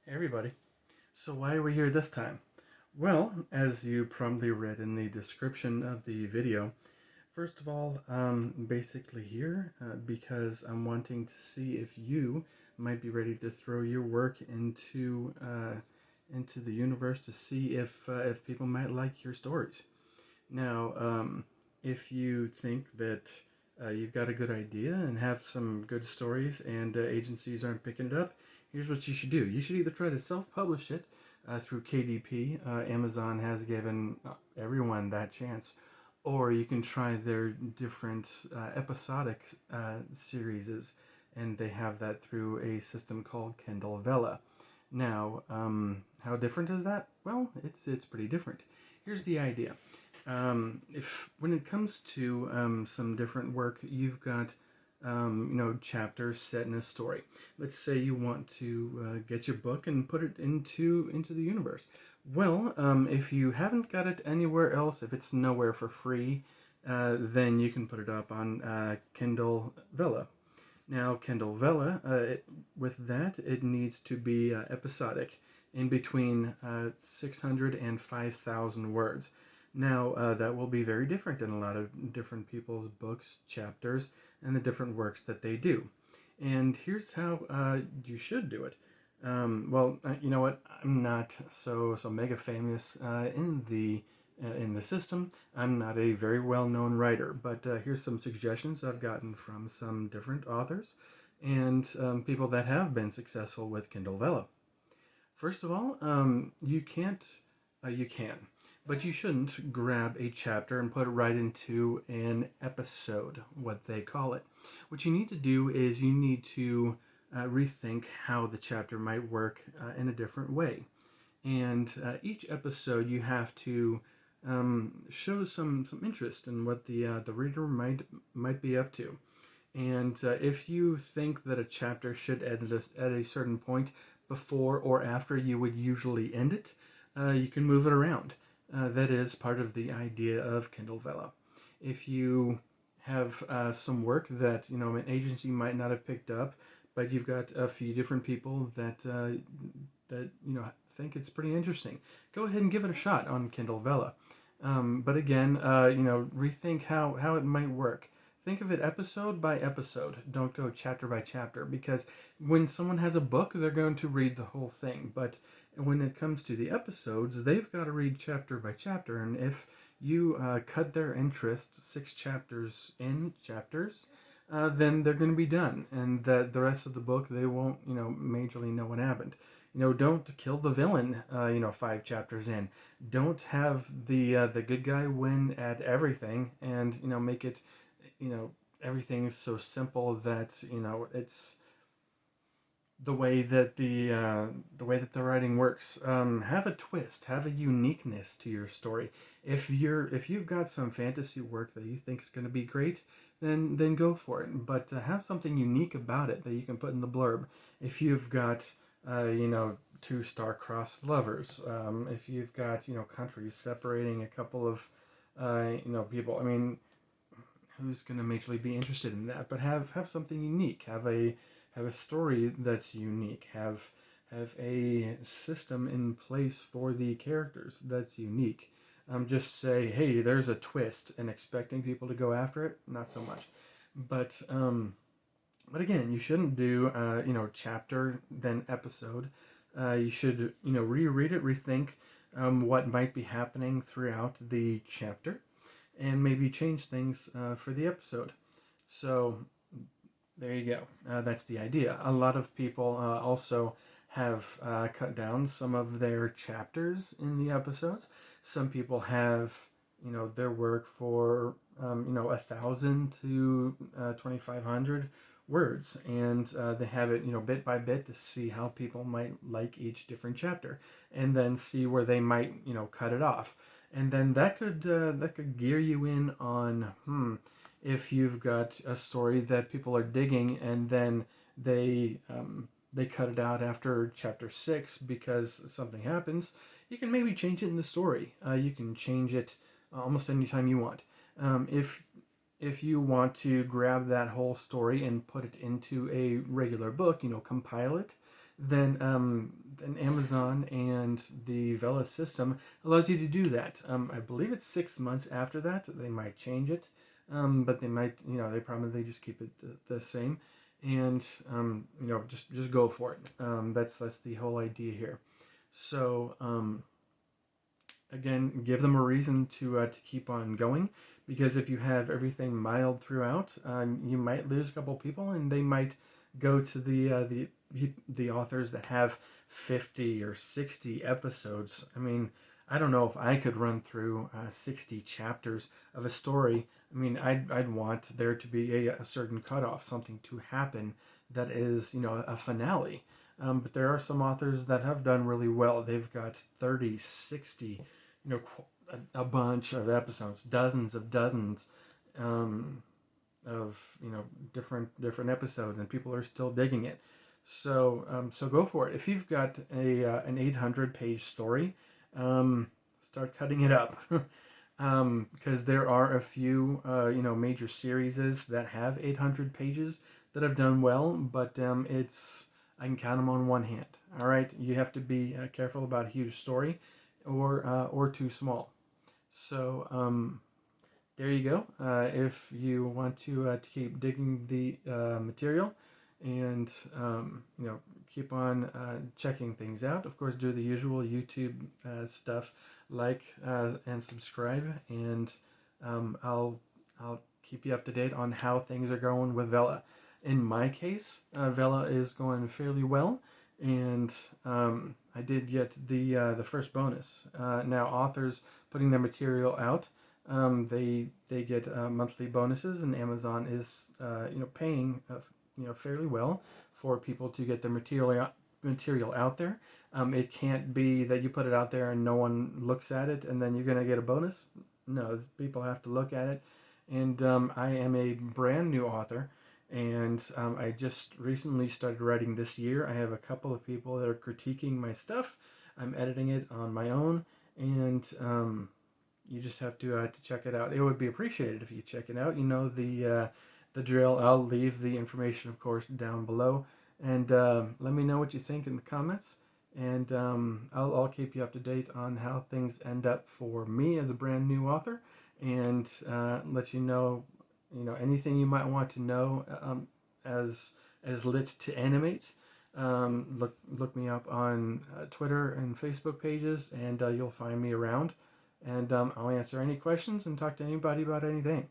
Hey everybody. So why are we here this time? Well, as you probably read in the description of the video, first of all, basically here because I'm wanting to see if you might be ready to throw your work into the universe to see if people might like your stories. Now, if you think that you've got a good idea and have some good stories and agencies aren't picking it up, here's what you should do. You should either try to self-publish it through KDP. Amazon has given everyone that chance. Or you can try their different episodic series, and they have that through a system called Kindle Vella. Now, how different is that? Well, it's pretty different. Here's the idea. If when it comes to some different work, you've got chapters set in a story. Let's say you want to get your book and put it into the universe. Well, if you haven't got it anywhere else, if it's nowhere for free, then you can put it up on Kindle Vella. Now, Kindle Vella, with that, it needs to be episodic, in between 600 and 5,000 words. Now, that will be very different in a lot of different people's books, chapters, and the different works that they do. And here's how you should do it. You know what? I'm not so mega famous in the system. I'm not a very well known writer, but here's some suggestions I've gotten from some different authors and people that have been successful with Kindle Vella. First of all, you can, but you shouldn't grab a chapter and put it right into an episode, what they call it. What you need to do is you need to rethink how the chapter might work in a different way. And each episode you have to show some interest in what the reader might be up to. And if you think that a chapter should end at a certain point before or after you would usually end it, you can move it around. That is part of the idea of Kindle Vella. If you have some work that an agency might not have picked up, but you've got a few different people that think it's pretty interesting, go ahead and give it a shot on Kindle Vella. But again, rethink how it might work. Think of it episode by episode. Don't go chapter by chapter, because when someone has a book, they're going to read the whole thing. But when it comes to the episodes, they've got to read chapter by chapter. And if you cut their interest 6 chapters, then they're going to be done. And the rest of the book, they won't, majorly know what happened. Don't kill the villain, 5 chapters in. Don't have the good guy win at everything and, make it, everything's so simple that, it's the way that the writing works. Have a twist, have a uniqueness to your story. If you've got some fantasy work that you think is going to be great, then go for it. But have something unique about it that you can put in the blurb. If you've got 2 star-crossed lovers, if you've got countries separating a couple of people. I mean, who's going to majorly be interested in that? But have something unique. Have a story that's unique. Have a system in place for the characters that's unique. Just say, hey, there's a twist, and expecting people to go after it, not so much. But again, you shouldn't do chapter then episode. You should reread it, rethink what might be happening throughout the chapter, and maybe change things for the episode. So there you go. That's the idea. A lot of people also have cut down some of their chapters in the episodes. Some people have their work for 1,000 to 2,500 words, and they have it bit by bit to see how people might like each different chapter, and then see where they might cut it off, and then that could gear you in on if you've got a story that people are digging, and then they cut it out after chapter 6 because something happens. You can maybe change it in the story. You can change it almost anytime you want. If you want to grab that whole story and put it into a regular book, compile it, then Amazon and the Vella system allows you to do that. I believe it's 6 months after that. They might change it, but they might, they probably just keep it the same. And, just go for it. That's the whole idea here. So, again, give them a reason to keep on going, because if you have everything mild throughout, you might lose a couple people, and they might go to the authors that have 50 or 60 episodes. I mean, I don't know if I could run through 60 chapters of a story. I mean, I'd want there to be a certain cutoff, something to happen that is, a finale. But there are some authors that have done really well. They've got 30, 60, a bunch of episodes, dozens of different episodes, and people are still digging it. So go for it. If you've got an 800-page story, start cutting it up. Because there are a few major series that have 800 pages that have done well, but I can count them on one hand. All right, you have to be careful about a huge story, or too small. So there you go. If you want to keep digging the material, and keep on checking things out. Of course, do the usual YouTube stuff, like and subscribe, and I'll keep you up to date on how things are going with Vella. In my case, Vella is going fairly well, and I did get the first bonus. Now, authors putting their material out, they get monthly bonuses, and Amazon is paying fairly well for people to get their material out there. It can't be that you put it out there and no one looks at it and then you're going to get a bonus. No, people have to look at it. And I am a brand new author, and I just recently started writing this year. I have a couple of people that are critiquing my stuff. I'm editing it on my own, and you just have to check it out. It would be appreciated if you check it out. The drill. I'll leave the information, of course, down below, and let me know what you think in the comments, and I'll keep you up to date on how things end up for me as a brand new author, and let you know anything you might want to know as lit to animate. Look me up on Twitter and Facebook pages, and you'll find me around, and I'll answer any questions and talk to anybody about anything.